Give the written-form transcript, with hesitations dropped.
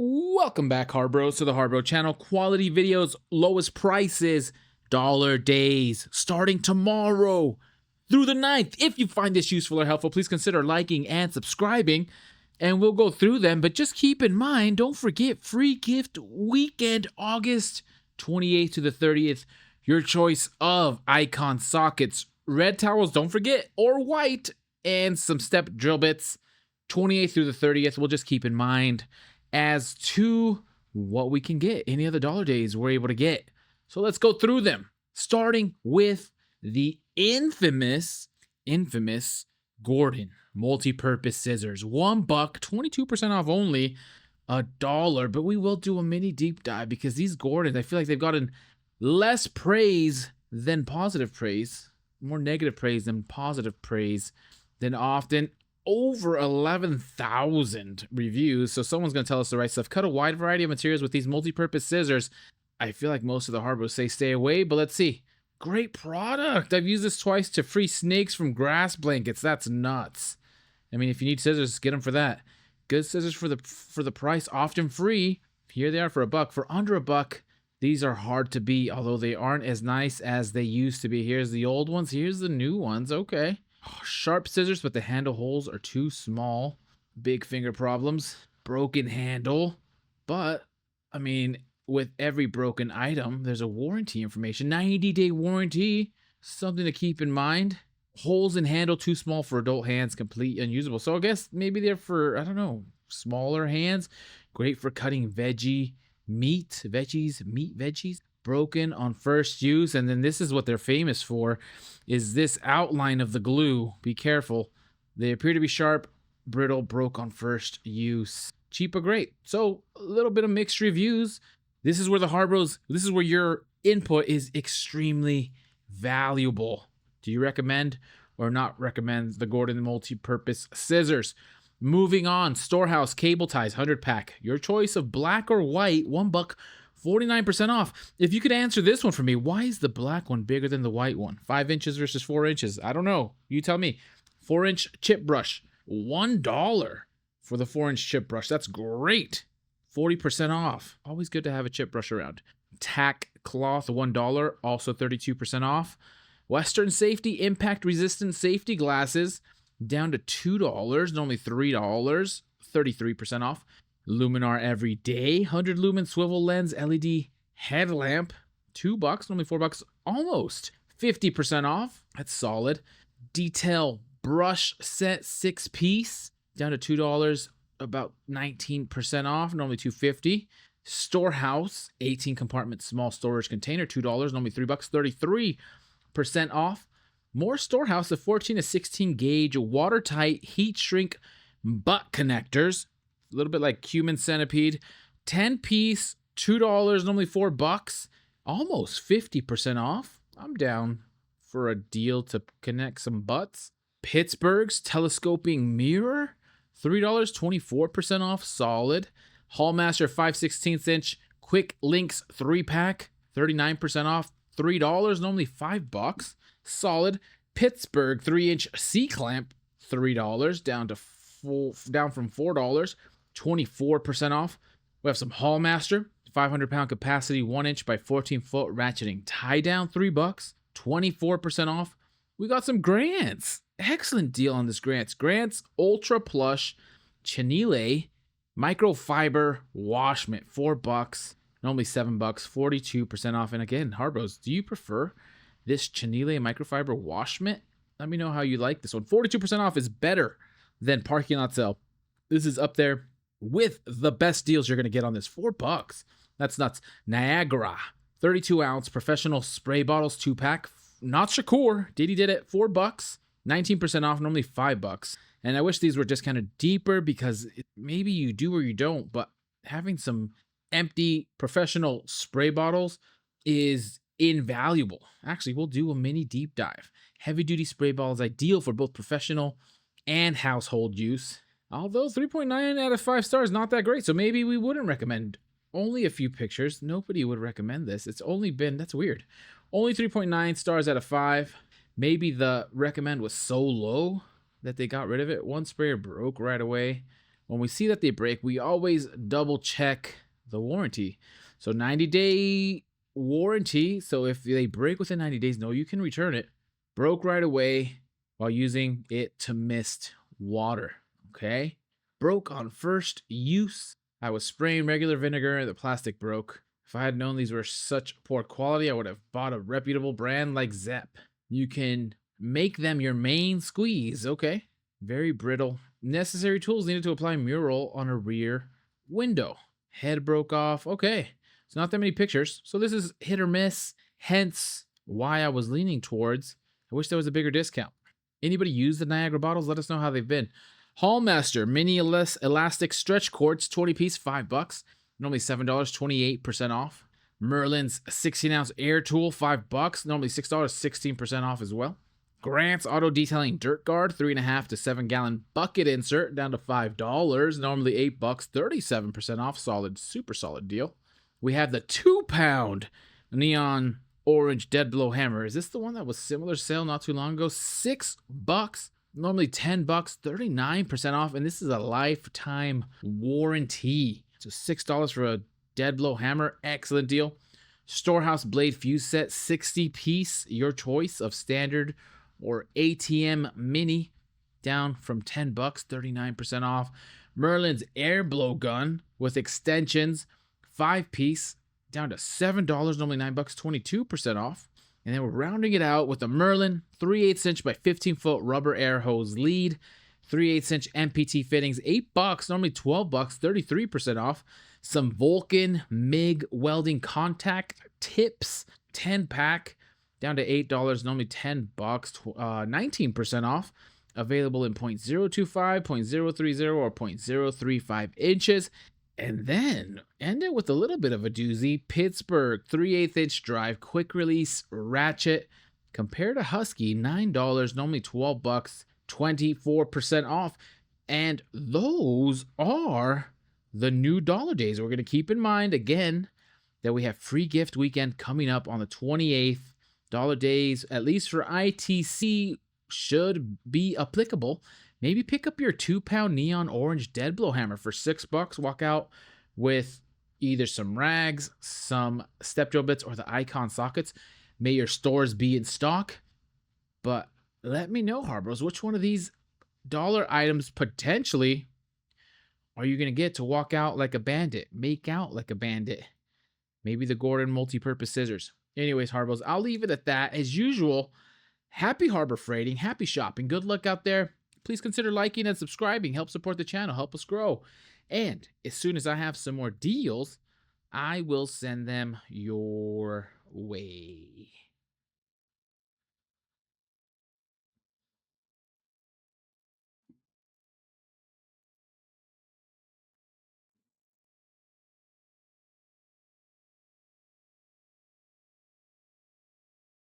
Welcome back, Harbros, to the Harbro channel. Quality videos, lowest prices, dollar days, starting tomorrow through the 9th. If you find this useful or helpful, please consider liking and subscribing, and we'll go through them. But just keep in mind, don't forget, free gift weekend, August 28th to the 30th. Your choice of icon sockets, red towels, don't forget, or white, and some step drill bits, 28th through the 30th. We'll just keep in mind as to what we can get. Any other dollar days we're able to get. So let's go through them, starting with the infamous Gordon multi-purpose scissors. $1, 22% off only, $1. But we will do a mini deep dive because these Gordons, I feel like they've gotten less praise than positive praise, more negative praise than positive praise than often. Over 11,000 reviews, so someone's going to tell us the right stuff. Cut a wide variety of materials with these multi-purpose scissors. I feel like most of the Harbros say stay away, but let's see. Great product. I've used this twice to free snakes from grass blankets. That's nuts. I mean, if you need scissors, get them for that. Good scissors for the price, often free. Here they are for $1. For under $1, these are hard to beat, although they aren't as nice as they used to be. Here's the old ones. Here's the new ones. Okay. Sharp scissors, but the handle holes are too small. Big finger problems. Broken handle. But, I mean, with every broken item, there's a warranty information. 90-day warranty. Something to keep in mind. Holes in handle too small for adult hands. Completely unusable. So I guess maybe they're for, I don't know, smaller hands. Great for cutting veggies. Broken on first use. And then this is what they're famous for, is this outline of the glue. Be careful. They appear to be sharp, brittle, broke on first use. Cheap or great. So a little bit of mixed reviews. This is where the Harbros, this is where your input is extremely valuable. Do you recommend or not recommend the Gordon multi-purpose scissors? Moving on, Storehouse cable ties 100 pack. Your choice of black or white, $1, 49% off. If you could answer this one for me, why is the black one bigger than the white one? 5 inches versus 4 inches. I don't know. You tell me. 4-inch chip brush, $1 for the 4-inch chip brush. That's great. 40% off. Always good to have a chip brush around. Tack cloth, $1, also 32% off. Western Safety impact resistant safety glasses, down to $2, normally $3, 33% off. Luminar Everyday 100 lumen swivel lens LED headlamp, $2, normally $4, almost 50% off. That's solid. Detail brush set 6-piece, down to $2, about 19% off, normally $2.50. Storehouse 18 compartment small storage container, $2, normally $3, 33% off. More Storehouse, the 14 to 16 gauge watertight heat shrink butt connectors. A little bit like Human Centipede. 10-piece, $2, normally $4, almost 50% off. I'm down for a deal to connect some butts. Pittsburgh's telescoping mirror, $3, 24% off, solid. Hallmaster 5/16 inch quick links 3-pack, 39% off, $3, normally $5, solid. Pittsburgh 3-inch C-clamp, $3, down from $4. 24% off. We have some Hallmaster 500-pound capacity 1-inch by 14-foot ratcheting tie down, $3, 24% off. We got some Grants. Excellent deal on this Grants Ultra Plush Chenille microfiber wash mitt, $4, normally $7, 42% off. And again, Harbros, do you prefer this Chenille microfiber wash mitt? Let me know how you like this one. 42% off is better than parking lot sale. This is up there with the best deals you're going to get on this. $4. That's nuts. Niagara 32-ounce professional spray bottles 2-pack. Not Shakur. Diddy did it. $4. 19% off. Normally $5. And I wish these were just kind of deeper because maybe you do or you don't. But having some empty professional spray bottles is invaluable. Actually, we'll do a mini deep dive. Heavy duty spray bottles ideal for both professional and household use. Although 3.9 out of 5 stars, not that great. So maybe we wouldn't recommend. Only a few pictures. Nobody would recommend this. It's only been, that's weird. Only 3.9 stars out of 5. Maybe the recommend was so low that they got rid of it. One sprayer broke right away. when we see that they break, we always double check the warranty. So 90-day warranty. So if they break within 90 days, no, you can return it. Broke right away while using it to mist water. Okay. Broke on first use. I was spraying regular vinegar and the plastic broke. If I had known these were such poor quality, I would have bought a reputable brand like Sept. You can make them your main squeeze. Okay. Very brittle. Necessary tools needed to apply mural on a rear window. Head broke off. Okay. It's not that many pictures. So this is hit or miss. Hence why I was leaning towards. I wish there was a bigger discount. Anybody use the Niagara bottles? Let us know how they've been. Hallmaster mini elastic stretch cords, 20 piece, $5. Normally $7, 28% off. Merlin's 16-ounce air tool, $5. Normally $6, 16% off as well. Grant's auto detailing dirt guard, 3.5 to 7 gallon bucket insert, down to $5. Normally $8, 37% off. Solid, super solid deal. We have the 2-pound neon orange dead blow hammer. Is this the one that was similar sale not too long ago? $6. Normally $10, 39% off. And this is a lifetime warranty. So $6 for a dead blow hammer. Excellent deal. Storehouse blade fuse set, 60 piece. Your choice of standard or ATM mini, down from $10, 39% off. Merlin's air blow gun with extensions, 5 piece, down to $7, normally $9, 22% off. And then we're rounding it out with a Merlin 3/8 inch by 15-foot rubber air hose lead, 3/8 inch MPT fittings, $8, normally $12, 33% off. Some Vulcan MIG welding contact tips, 10-pack, down to $8, normally $10, 19% off. Available in 0.025, 0.030, or 0.035 inches. And then end it with a little bit of a doozy. Pittsburgh 3/8 inch drive quick release ratchet. Compared to Husky, $9, normally $12, 24% off. And those are the new dollar days. We're going to keep in mind again that we have free gift weekend coming up on the 28th. Dollar days, at least for ITC, should be applicable. Maybe pick up your 2-pound neon orange dead blow hammer for $6. Walk out with either some rags, some step drill bits, or the icon sockets. May your stores be in stock. But let me know, Harbros, which one of these dollar items potentially are you going to get to walk out like a bandit? Make out like a bandit. Maybe the Gordon multi-purpose scissors. Anyways, Harbros, I'll leave it at that. As usual, happy harbor freighting, happy shopping. Good luck out there. Please consider liking and subscribing. Help support the channel. Help us grow. And as soon as I have some more deals, I will send them your way.